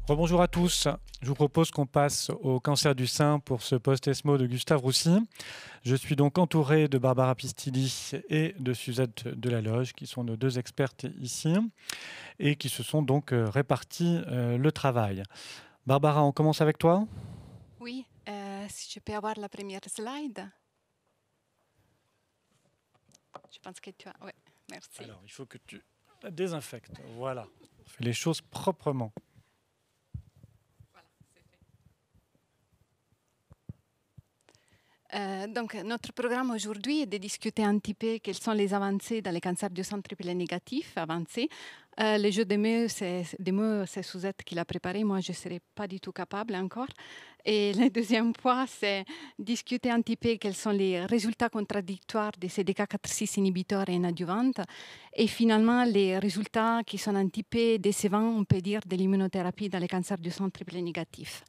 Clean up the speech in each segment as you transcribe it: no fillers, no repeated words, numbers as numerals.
Rebonjour à tous. Je vous propose qu'on passe au cancer du sein pour ce post-ESMO de Gustave Roussy. Je suis donc entouré de Barbara Pistilli et de Suzette Delaloge, qui sont nos deux expertes ici, et qui se sont donc répartis le travail. Barbara, on commence avec toi? Oui, si je peux avoir la première slide. Je pense que tu as... Oui, merci. Alors, il faut que tu la désinfectes. Voilà. On fait les choses proprement. Voilà, c'est fait. Donc, notre programme aujourd'hui est de discuter un petit peu quelles sont les avancées dans les cancers du sang triple négatif avancés. Le jeu des mots, c'est Suzette qui l'a préparé. Moi, je ne serais pas du tout capable encore. Et le deuxième point, c'est discuter un petit peu quels sont les résultats contradictoires des CDK4/6 inhibiteurs et adjuvantes. Et finalement, les résultats qui sont un petit peu décevants, on peut dire, de l'immunothérapie dans les cancers du sang triple négatif.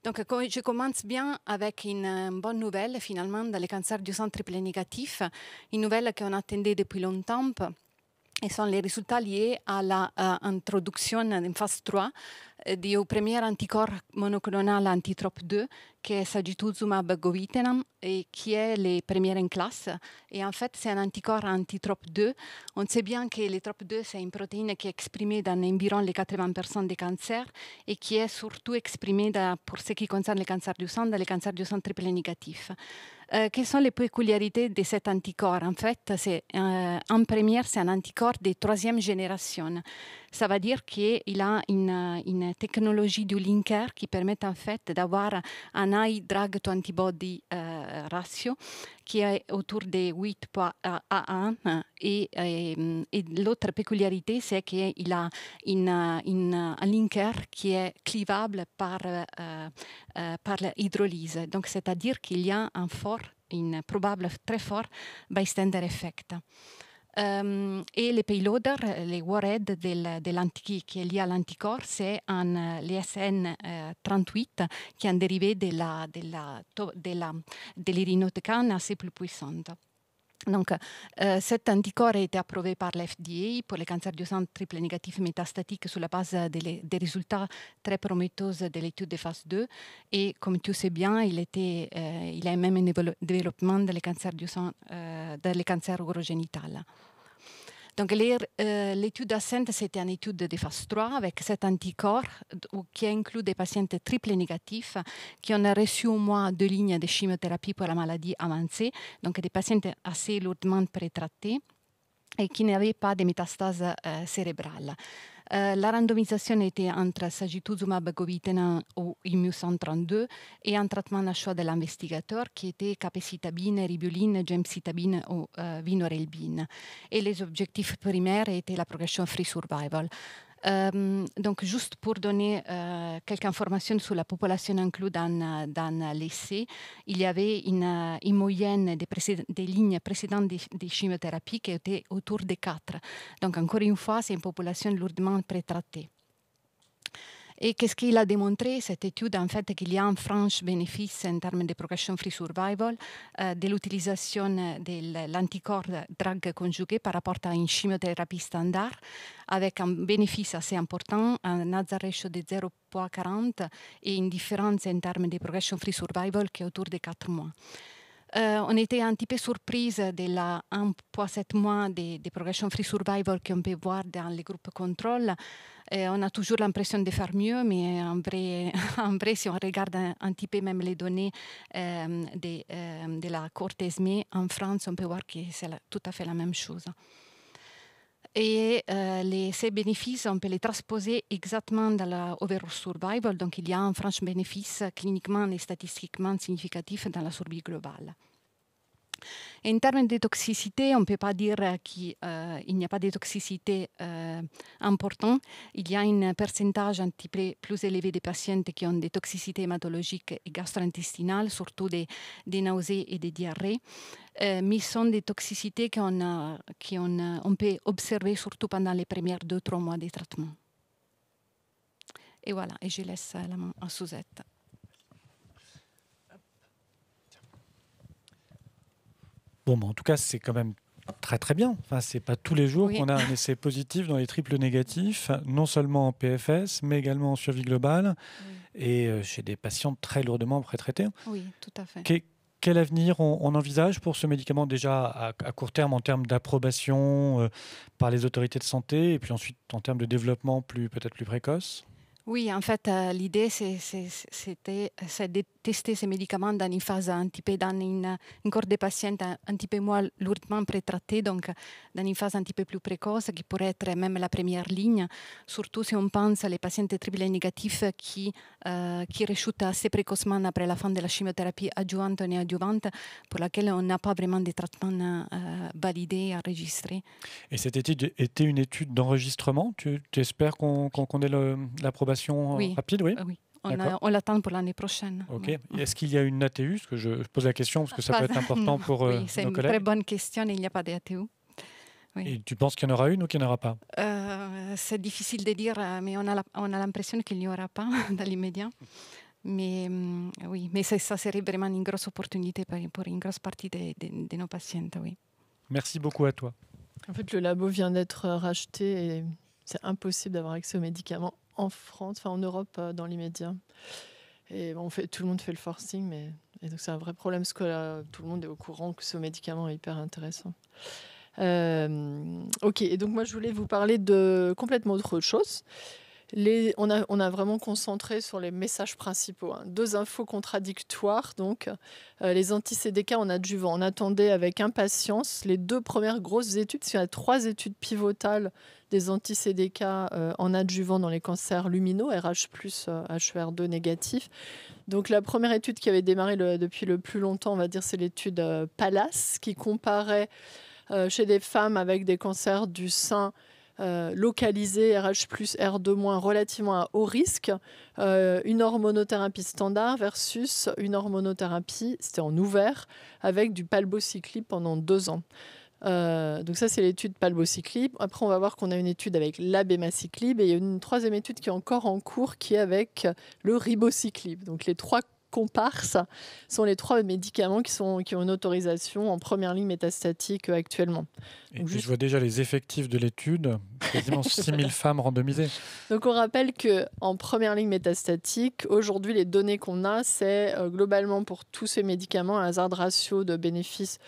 Donc, je commence bien avec une bonne nouvelle, finalement, dans les cancers du sang triple négatif. Une nouvelle qu'on attendait depuis longtemps. Et sont les résultats liés à l'introduction en phase 3 du premier anticorps monoclonal anti-TROP2 qui est sagituzumab govitecan et qui est le premier en classe. Et en fait, c'est un anticorps anti-TROP2. On sait bien que le TROP2, c'est une protéine qui est exprimée dans environ les 80% des cancers et qui est surtout exprimée pour ce qui concerne les cancers du sang, dans les cancers du sang triple négatif. Quelles sont les peculiarités de cet anticorps? En fait, en première, c'est un anticorps de troisième génération. Ça veut dire qu'il a une technologie du linker qui permet en fait d'avoir un high drug to antibody ratio qui est autour de 8,1 et l'autre peculiarité, c'est qu'il a un linker qui est clivable par l'hydrolyse. Donc, c'est-à-dire qu'il y a une probable très fort bystander effect. Et les payloaders, les warheads qui est lié à l'anticorps, c'est l'ESN 38 qui est un dérivé de l'irinotecan assez plus puissante. Donc, cet anticorps a été approuvé par l'FDA pour les cancers du sang triple négatif métastatique sur la base des résultats très prometteurs de l'étude de phase 2. Et comme tu sais bien, il a même un développement dans les cancers du sang, dans les cancers urogénitales. Donc, l'étude ASCENT, c'était une étude de phase 3 avec cet anticorps qui inclut des patients triple négatifs qui ont reçu au moins 2 lignes de chimiothérapie pour la maladie avancée, donc des patients assez lourdement prétraités et qui n'avaient pas de métastases cérébrales. La randomisation était entre sagituzumab govitecan ou Immusan 32 et un traitement à choix de l'investigateur qui était capecitabine, ribuline, gemcitabine ou vinorelbine. Et les objectifs primaires étaient la progression-free survival. Donc, juste pour donner quelques informations sur la population inclue dans l'essai, il y avait une moyenne des lignes précédentes de chimiothérapie qui était autour de 4. Donc, encore une fois, c'est une population lourdement prétraitée. Et qu'est-ce qu'il a démontré, cette étude, en fait, qu'il y a un franche bénéfice en termes de progression-free survival de l'utilisation de l'anticorps drug conjugué par rapport à une chimiothérapie standard, avec un bénéfice assez important, un hazard ratio de 0,40 et une différence en termes de progression-free survival qui est autour de 4 mois. On était un petit peu surprise de la 1,7 mois de progression-free survival qu'on peut voir dans les groupes contrôle. On a toujours l'impression de faire mieux, mais en vrai, si on regarde un petit peu même les données de la cohorte ESME en France, on peut voir que c'est tout à fait la même chose. Et ces bénéfices, on peut les transposer exactement dans la overall survival. Donc, il y a un franc bénéfice cliniquement et statistiquement significatif dans la survie globale. En termes de toxicité, on ne peut pas dire qu'il n'y a pas de toxicité importante. Il y a un pourcentage un petit peu plus élevé de patients qui ont des toxicités hématologiques et gastro-intestinales, surtout des nausées et des diarrhées. Mais ce sont des toxicités qu'on peut observer surtout pendant les premiers 2-3 mois de traitement. Et voilà, et je laisse la main à Suzette. Bon, en tout cas, c'est quand même très très bien. Enfin, c'est pas tous les jours Oui. qu'on a un essai positif dans les triples négatifs, non seulement en PFS, mais également en survie globale, et chez des patients très lourdement pré-traités. Oui, tout à fait. Quel avenir on envisage pour ce médicament déjà à court terme en termes d'approbation par les autorités de santé et puis ensuite en termes de développement peut-être plus précoce? Oui, en fait, l'idée, c'est de tester ces médicaments dans une phase un petit peu, dans une cohorte de patients un petit peu moins lourdement pré-traités, donc dans une phase un petit peu plus précoce, qui pourrait être même la première ligne, surtout si on pense aux patients triple négatifs qui rechutent assez précocement après la fin de la chimiothérapie adjuvante ou néadjuvante, pour laquelle on n'a pas vraiment de traitement validé, enregistré. Et cette étude était une étude d'enregistrement. Tu espères qu'on ait l'approbation Oui, rapide, oui? oui. D'accord. On l'attend pour l'année prochaine. Ok. Oui. Est-ce qu'il y a une ATU? Parce que je pose la question parce que ça peut être important pour Oui, c'est nos une collègues. très bonne question. Il n'y a pas d'ATU. Oui. Et tu penses qu'il y en aura une ou qu'il n'y en aura pas? C'est difficile de dire, mais on a l'impression qu'il n'y aura pas dans l'immédiat. Mais oui, mais ça serait vraiment une grosse opportunité pour une grosse partie de nos patients. Oui. Merci beaucoup à toi. En fait, le labo vient d'être racheté et c'est impossible d'avoir accès aux médicaments en France, enfin en Europe dans l'immédiat. Et bon, tout le monde fait le forcing, et donc c'est un vrai problème parce que tout le monde est au courant que ce médicament est hyper intéressant. Ok, et donc moi je voulais vous parler de complètement autre chose. On a vraiment concentré sur les messages principaux. 2 infos contradictoires. Donc, les anti-CDK en adjuvant. On attendait avec impatience les 2 premières grosses études, parce qu'il y a 3 études pivotales des anti-CDK en adjuvant dans les cancers luminaux, RH+, HER2 négatif. Donc, la première étude qui avait démarré depuis le plus longtemps, on va dire, c'est l'étude PALAS, qui comparait chez des femmes avec des cancers du sein localisé RH+, R2-, relativement à haut risque, une hormonothérapie standard versus une hormonothérapie, c'était en ouvert, avec du palbociclib pendant 2 ans. Donc ça, c'est l'étude palbociclib. Après, on va voir qu'on a une étude avec l'abemaciclib et il y a une 3e étude qui est encore en cours qui est avec le ribociclib. Donc les 3 comparses sont les 3 médicaments qui ont une autorisation en première ligne métastatique actuellement. Et je vois déjà les effectifs de l'étude, quasiment 6000 femmes randomisées. Donc on rappelle qu'en première ligne métastatique, aujourd'hui les données qu'on a, c'est globalement pour tous ces médicaments un hazard ratio de bénéfice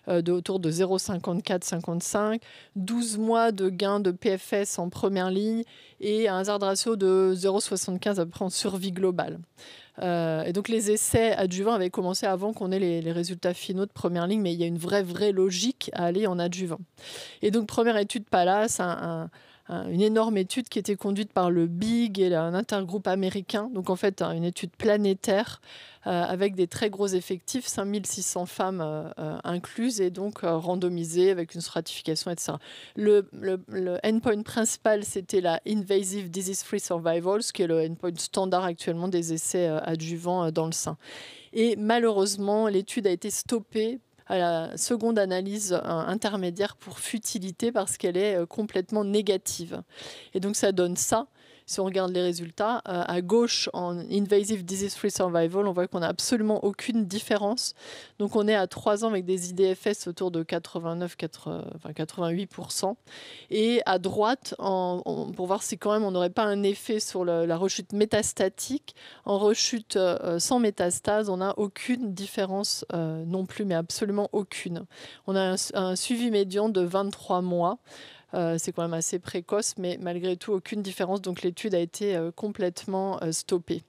autour de 0,54-55, 12 mois de gain de PFS en première ligne et un hazard ratio de 0,75 à peu près en survie globale. Et donc les essais adjuvants avaient commencé avant qu'on ait les résultats finaux de première ligne, mais il y a une vraie logique à aller en adjuvant. Et donc première étude PALAS, une énorme étude qui était conduite par le BIG et un intergroupe américain, donc en fait une étude planétaire avec des très gros effectifs, 5600 femmes incluses et donc randomisées avec une stratification, etc. Le endpoint principal, c'était la Invasive Disease-Free Survival, ce qui est le endpoint standard actuellement des essais adjuvants dans le sein. Et malheureusement, l'étude a été stoppée à la seconde analyse intermédiaire pour futilité parce qu'elle est complètement négative. Et donc ça donne ça. Si on regarde les résultats, à gauche, en Invasive Disease-Free Survival, on voit qu'on n'a absolument aucune différence. Donc on est à 3 ans avec des IDFS autour de 88%. Et à droite, pour voir si quand même on n'aurait pas un effet sur la rechute métastatique, en rechute sans métastase, on n'a aucune différence non plus, mais absolument aucune. On a un suivi médian de 23 mois. C'est quand même assez précoce, mais malgré tout, aucune différence. Donc l'étude a été complètement stoppée.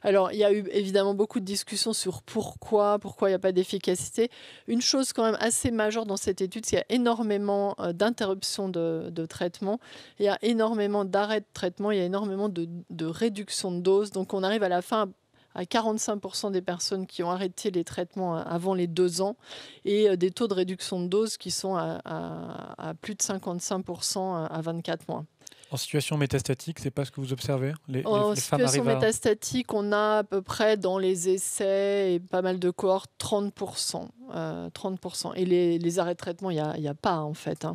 Alors, il y a eu évidemment beaucoup de discussions sur pourquoi il n'y a pas d'efficacité. Une chose quand même assez majeure dans cette étude, c'est qu'il y a énormément d'interruptions de traitement, il y a énormément d'arrêts de traitement, il y a énormément de réduction de dose. Donc on arrive à la fin à 45% des personnes qui ont arrêté les traitements avant les 2 ans et des taux de réduction de dose qui sont à plus de 55% à 24 mois. En situation métastatique, c'est pas ce que vous observez? En situation métastatique, on a à peu près dans les essais et pas mal de cohortes 30%. 30%. Et les arrêts de traitement, il n'y a pas en fait.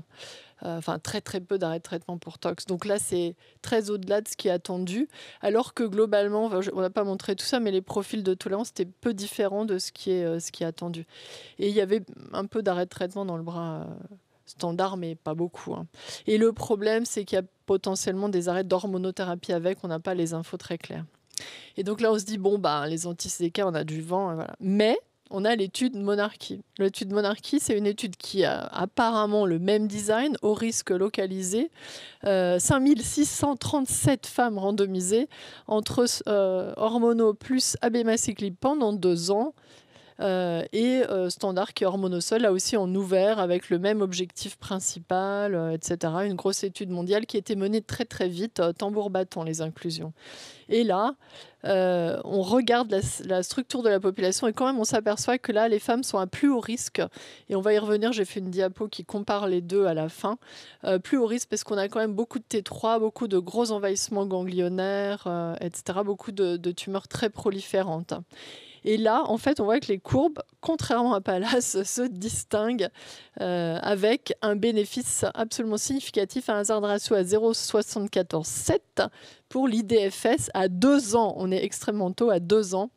Enfin, très peu d'arrêts de traitement pour tox. Donc là, c'est très au-delà de ce qui est attendu. Alors que globalement, on n'a pas montré tout ça, mais les profils de tolérance étaient peu différents de ce qui est attendu. Et il y avait un peu d'arrêt de traitement dans le bras standard, mais pas beaucoup. Et le problème, c'est qu'il y a potentiellement des arrêts d'hormonothérapie avec, on n'a pas les infos très claires. Et donc là, on se dit, les anti-CDK, on a du vent, voilà. Mais on a l'étude Monarchie. L'étude Monarchie, c'est une étude qui a apparemment le même design, au risque localisé. 5637 femmes randomisées entre hormonaux plus abemaciclib pendant 2 ans. Et standard qui est hormonosol, là aussi en ouvert, avec le même objectif principal, etc. Une grosse étude mondiale qui a été menée très très vite, tambour battant les inclusions. Et là, on regarde la structure de la population et quand même on s'aperçoit que là, les femmes sont à plus haut risque. Et on va y revenir, j'ai fait une diapo qui compare les deux à la fin. Plus haut risque parce qu'on a quand même beaucoup de T3, beaucoup de gros envahissements ganglionnaires, etc. Beaucoup de tumeurs très proliférantes. Et là, en fait, on voit que les courbes, contrairement à Pallas, se distinguent avec un bénéfice absolument significatif, un hazard ratio à 0,74,7 pour l'IDFS à 2 ans. On est extrêmement tôt à 2 ans.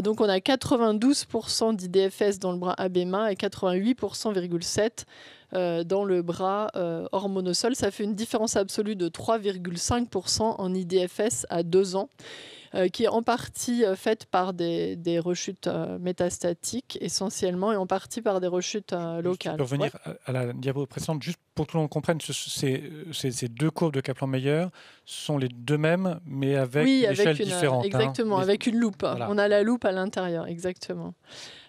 Donc, on a 92% d'IDFS dans le bras abéma et 88,7% dans le bras hormonosol. Ça fait une différence absolue de 3,5% en IDFS à 2 ans. Qui est en partie faite par des rechutes métastatiques essentiellement et en partie par des rechutes locales. Je peux revenir à la diapo précédente, juste pour que l'on comprenne, ces 2 courbes de Kaplan-Meier sont les 2 mêmes, mais avec une échelle différente. Exactement, avec une loupe. Voilà. On a la loupe à l'intérieur, exactement.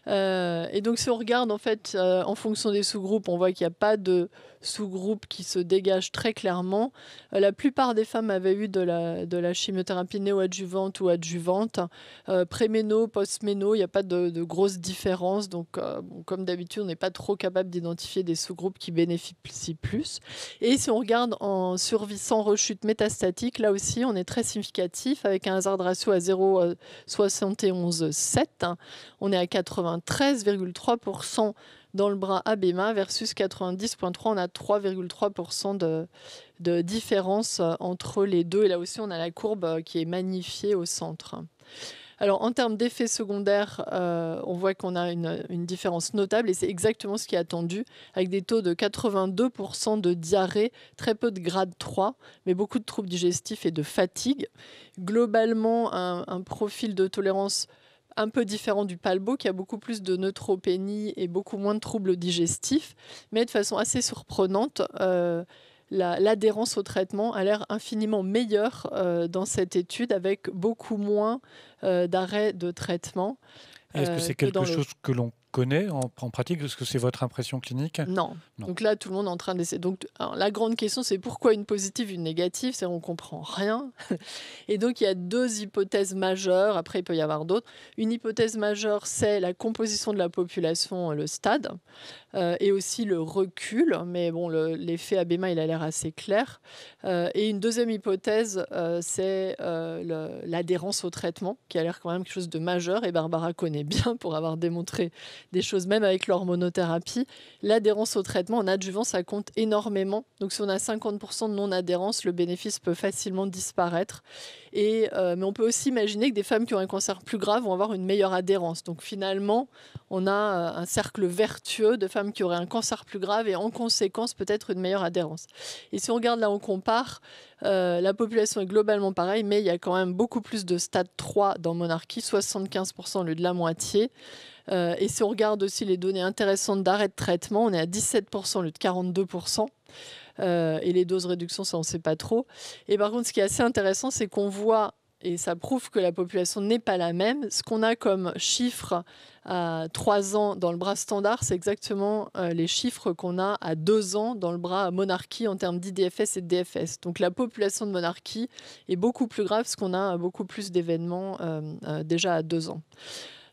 Et donc, si on regarde en fait en fonction des sous-groupes, on voit qu'il n'y a pas de sous-groupe qui se dégage très clairement. La plupart des femmes avaient eu de la chimiothérapie néoadjuvante ou adjuvante. Pré-méno, post-méno, il n'y a pas de grosses différences. Donc, comme d'habitude, on n'est pas trop capable d'identifier des sous-groupes qui bénéficient plus. Et si on regarde en survie sans rechute métastatique, là aussi, on est très significatif avec un hazard ratio à 0,71,7. On est à 93,3% dans le bras abéma versus 90,3%. On a 3,3% de différence entre les deux. Et là aussi, on a la courbe qui est magnifiée au centre. Alors, en termes d'effets secondaires, on voit qu'on a une différence notable et c'est exactement ce qui est attendu, avec des taux de 82% de diarrhée, très peu de grade 3, mais beaucoup de troubles digestifs et de fatigue. Globalement, un profil de tolérance un peu différent du palbo, qui a beaucoup plus de neutropénie et beaucoup moins de troubles digestifs, mais de façon assez surprenante, l'adhérence au traitement a l'air infiniment meilleure dans cette étude, avec beaucoup moins d'arrêts de traitement. Est-ce que c'est quelque chose que l'on connaît en pratique? Est-ce que c'est votre impression clinique? Non. Donc là, tout le monde est en train d'essayer. Donc, la grande question, c'est pourquoi une positive, une négative? C'est on ne comprend rien. Et donc, il y a 2 hypothèses majeures. Après, il peut y avoir d'autres. Une hypothèse majeure, c'est la composition de la population, le stade, et aussi le recul. Mais bon, l'effet abéma, il a l'air assez clair. Et une deuxième hypothèse, c'est l'adhérence au traitement, qui a l'air quand même quelque chose de majeur. Et Barbara connaît bien pour avoir démontré des choses, même avec l'hormonothérapie. L'adhérence au traitement en adjuvant, ça compte énormément. Donc, si on a 50% de non-adhérence, le bénéfice peut facilement disparaître. Mais on peut aussi imaginer que des femmes qui ont un cancer plus grave vont avoir une meilleure adhérence. Donc, finalement, on a un cercle vertueux de femmes qui auraient un cancer plus grave et en conséquence, peut-être une meilleure adhérence. Et si on regarde là, on compare, la population est globalement pareille, mais il y a quand même beaucoup plus de stade 3 dans Monarchie, 75% au lieu de la moitié. Et si on regarde aussi les données intéressantes d'arrêt de traitement, on est à 17% au lieu de 42%. Et les doses réduction, ça on ne sait pas trop. Et par contre, ce qui est assez intéressant, c'est qu'on voit, et ça prouve que la population n'est pas la même, ce qu'on a comme chiffre à 3 ans dans le bras standard, c'est exactement les chiffres qu'on a à 2 ans dans le bras Monarchie en termes d'IDFS et de DFS. Donc la population de Monarchie est beaucoup plus grave parce qu'on a beaucoup plus d'événements déjà à 2 ans.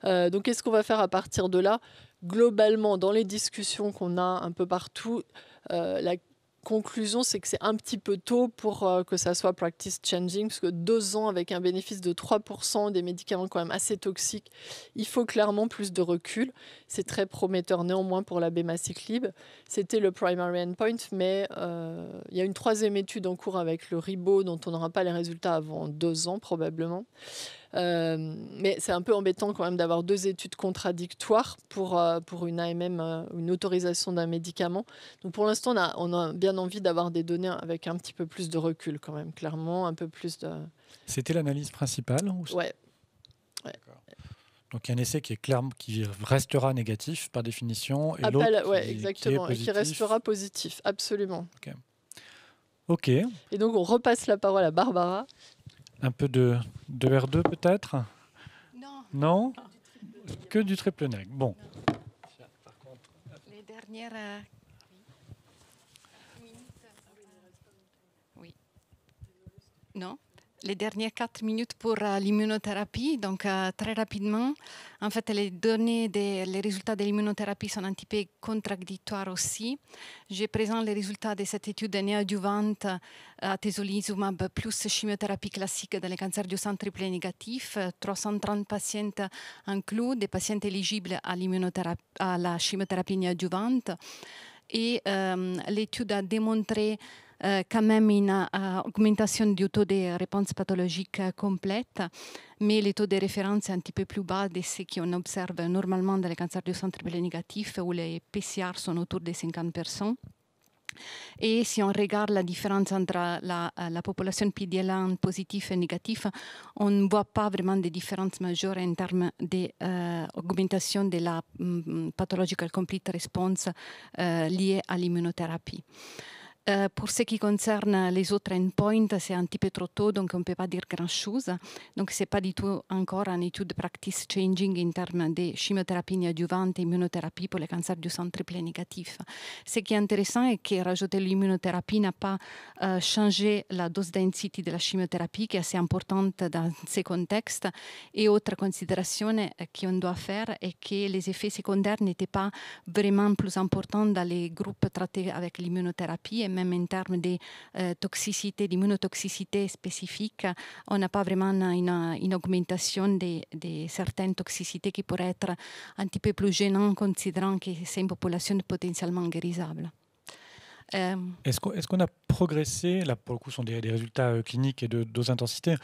Donc, qu'est-ce qu'on va faire à partir de là? Globalement, dans les discussions qu'on a un peu partout, la conclusion, c'est que c'est un petit peu tôt pour que ça soit practice changing, parce que 2 ans avec un bénéfice de 3%, des médicaments quand même assez toxiques, il faut clairement plus de recul. C'est très prometteur néanmoins pour la bémaciclib. C'était le primary endpoint, mais il y a une 3e étude en cours avec le ribo, dont on n'aura pas les résultats avant 2 ans probablement. Mais c'est un peu embêtant quand même d'avoir 2 études contradictoires pour une AMM, une autorisation d'un médicament. Donc pour l'instant, on a bien envie d'avoir des données avec un petit peu plus de recul quand même, clairement, un peu plus de... C'était l'analyse principale Ouais. Donc il y a un essai qui est clair, qui restera négatif par définition, et exactement, et qui restera positif, absolument. Ok. Et donc on repasse la parole à Barbara. Un peu de R2 peut-être? Non. Que du triple neg. Bon. Les dernières oui. Non. Les dernières 4 minutes pour l'immunothérapie. Donc, très rapidement, en fait, les résultats de l'immunothérapie sont un petit peu contradictoires aussi. Je présente les résultats de cette étude néoadjuvante atezolizumab plus chimiothérapie classique dans les cancers du sang triple négatif. 330 patients inclus, des patients éligibles à la chimiothérapie néoadjuvante. Et l'étude a démontré quand même une augmentation du taux de réponse pathologique complète, mais le taux de référence est un petit peu plus bas de ce qu'on observe normalement dans les cancers du sang triple négatif, où les PCR sont autour de 50%. Et si on regarde la différence entre la population PD-L1 positive et négative, on ne voit pas vraiment de différence majeure en termes d'augmentation de la pathological complete response liée à l'immunothérapie. Pour ce qui concerne les autres endpoints, c'est un petit peu trop tôt, donc on ne peut pas dire grand-chose. Donc, ce n'est pas du tout encore une étude practice changing en termes de chimiothérapie néoadjuvante et immunothérapie pour les cancers du sang triple négatif. Ce qui est intéressant est que rajouter l'immunothérapie n'a pas changé la dose density de la chimiothérapie, qui est assez importante dans ces contextes. Et autre considération qu'on doit faire est que les effets secondaires n'étaient pas vraiment plus importants dans les groupes traités avec l'immunothérapie, et même en termes de toxicité, d'immunotoxicité spécifique, on n'a pas vraiment une augmentation de certaines toxicités qui pourraient être un petit peu plus gênantes, considérant que c'est une population potentiellement guérissable. Est-ce qu'on a progressé, là pour le coup ce sont des résultats cliniques et de dose intensité,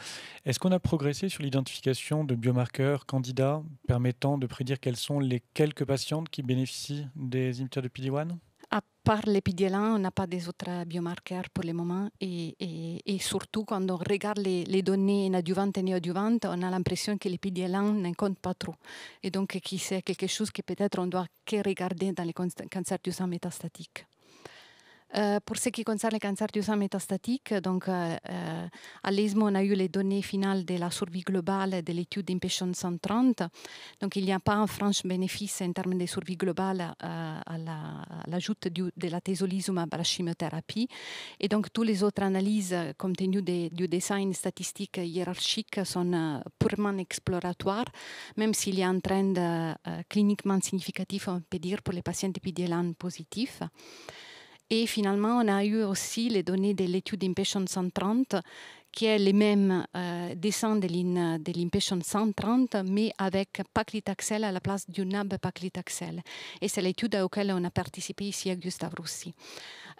est-ce qu'on a progressé sur l'identification de biomarqueurs candidats permettant de prédire quelles sont les quelques patientes qui bénéficient des inhibiteurs de PD-1 ? À part les PD-L1, on n'a pas des autres biomarqueurs pour le moment. Et surtout, quand on regarde les données adjuvantes et néoadjuvantes, on a l'impression que les PD-L1 ne comptent pas trop. Et donc, c'est quelque chose que peut-être on doit que regarder dans les cancers du sang métastatique. Pour ce qui concerne les cancers du sang métastatique, donc, à l'ESMO, on a eu les données finales de la survie globale de l'étude d'Impatient 130. Donc, il n'y a pas un franc bénéfice en termes de survie globale à l'ajout de la atezolizumab à la chimiothérapie. Et donc, toutes les autres analyses, compte tenu du design statistique hiérarchique, sont purement exploratoires, même s'il y a un trend cliniquement significatif, on peut dire, pour les patients PD-L1 positifs. Et finalement, on a eu aussi les données de l'étude Impatient 130, qui est les mêmes dessin de l'Impatient 130, mais avec paclitaxel à la place du nab-paclitaxel. Et c'est l'étude à laquelle on a participé ici à Gustave Roussy.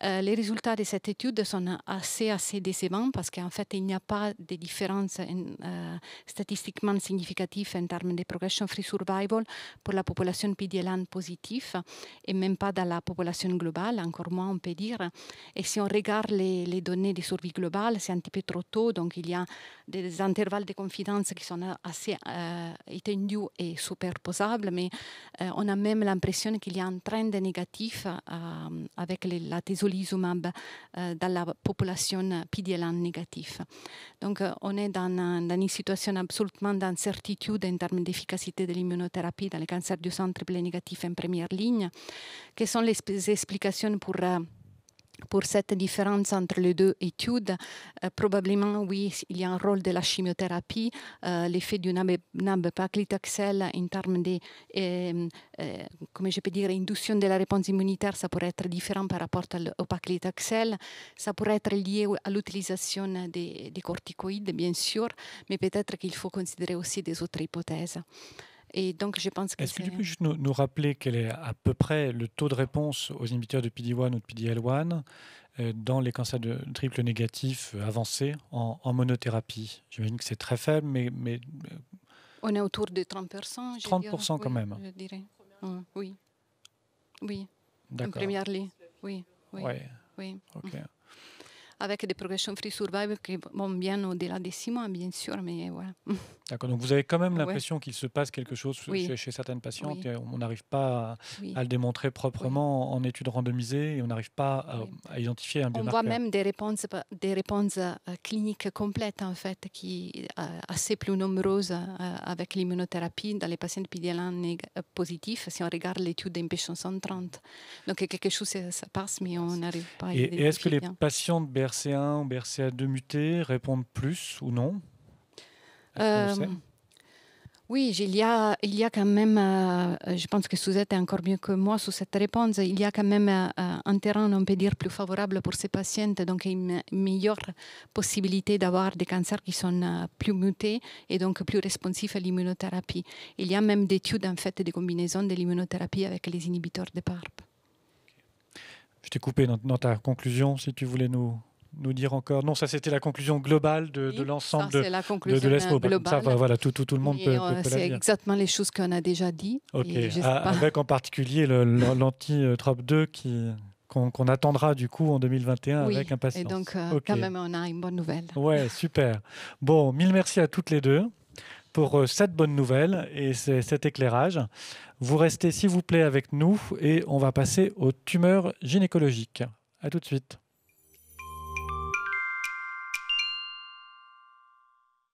Les résultats de cette étude sont assez décevants parce qu'en fait, il n'y a pas de différence statistiquement significative en termes de progression-free survival pour la population PD-L1 positive et même pas dans la population globale, encore moins on peut dire. Et si on regarde les données de survie globale, c'est un petit peu trop tôt, donc il y a des intervalles de confidence qui sont assez étendus et superposables, mais on a même l'impression qu'il y a un trend négatif avec la atezolizumab dans la population PD-L1 négative. Donc, on est dans une situation absolument d'incertitude en termes d'efficacité de l'immunothérapie dans les cancers du sang triple négatif en première ligne. Quelles sont les explications pour cette différence entre les deux études? Probablement, oui, il y a un rôle de la chimiothérapie, l'effet du nab-paclitaxel en termes de, comment je peux dire, induction de la réponse immunitaire, ça pourrait être différent par rapport au paclitaxel. Ça pourrait être lié à l'utilisation des corticoïdes, bien sûr, mais peut-être qu'il faut considérer aussi des autres hypothèses. Et donc, je pense que Est-ce que tu peux juste nous rappeler quel est à peu près le taux de réponse aux inhibiteurs de PD-1 ou de PD-L1 dans les cancers de triple négatif avancés en monothérapie. J'imagine que c'est très faible, mais On est autour de 30%. 30% quand même. Je dirais. Oui. Oui. En D'accord. première ligne. Oui. Oui. Ouais. Oui. Ok. Avec des progression-free survival qui vont bien au-delà des 6 mois, bien sûr, mais voilà. D'accord. Donc vous avez quand même Ouais. l'impression qu'il se passe quelque chose Oui. chez certaines patientes Oui. et on n'arrive pas Oui. à le démontrer proprement en études randomisées et on n'arrive pas Oui. à identifier un On biomarqueur. voit même des réponses cliniques complètes, en fait, qui assez plus nombreuses avec l'immunothérapie dans les patients PD-L1 positifs, si on regarde l'étude d'Impatient 130. Donc, quelque chose, ça passe, mais on n'arrive pas à Et est-ce que identifier les bien. patients de BRCA1 ou BRCA2 mutés répondent plus ou non? Est-ce qu'on le sait? Oui, il y a quand même, je pense que Suzette est encore mieux que moi sur cette réponse, il y a quand même un terrain, on peut dire, plus favorable pour ces patientes, donc une meilleure possibilité d'avoir des cancers qui sont plus mutés et donc plus responsifs à l'immunothérapie. Il y a même des études, en fait, de combinaison de l'immunothérapie avec les inhibiteurs de PARP. Je t'ai coupé dans ta conclusion, si tu voulais nous dire encore. Non, ça c'était la conclusion globale de l'ensemble de l'ESMO. Ça, voilà, tout le monde peut la C'est dire. exactement les choses qu'on a déjà dit. Ok, Et je sais pas. avec en particulier l'anti-TROP2 qu'on attendra du coup en 2021 Oui, avec impatience. et donc Ok. quand même on a une bonne nouvelle. Ouais, super. Bon, mille merci à toutes les deux pour cette bonne nouvelle et cet éclairage. Vous restez s'il vous plaît avec nous et on va passer aux tumeurs gynécologiques. À tout de suite.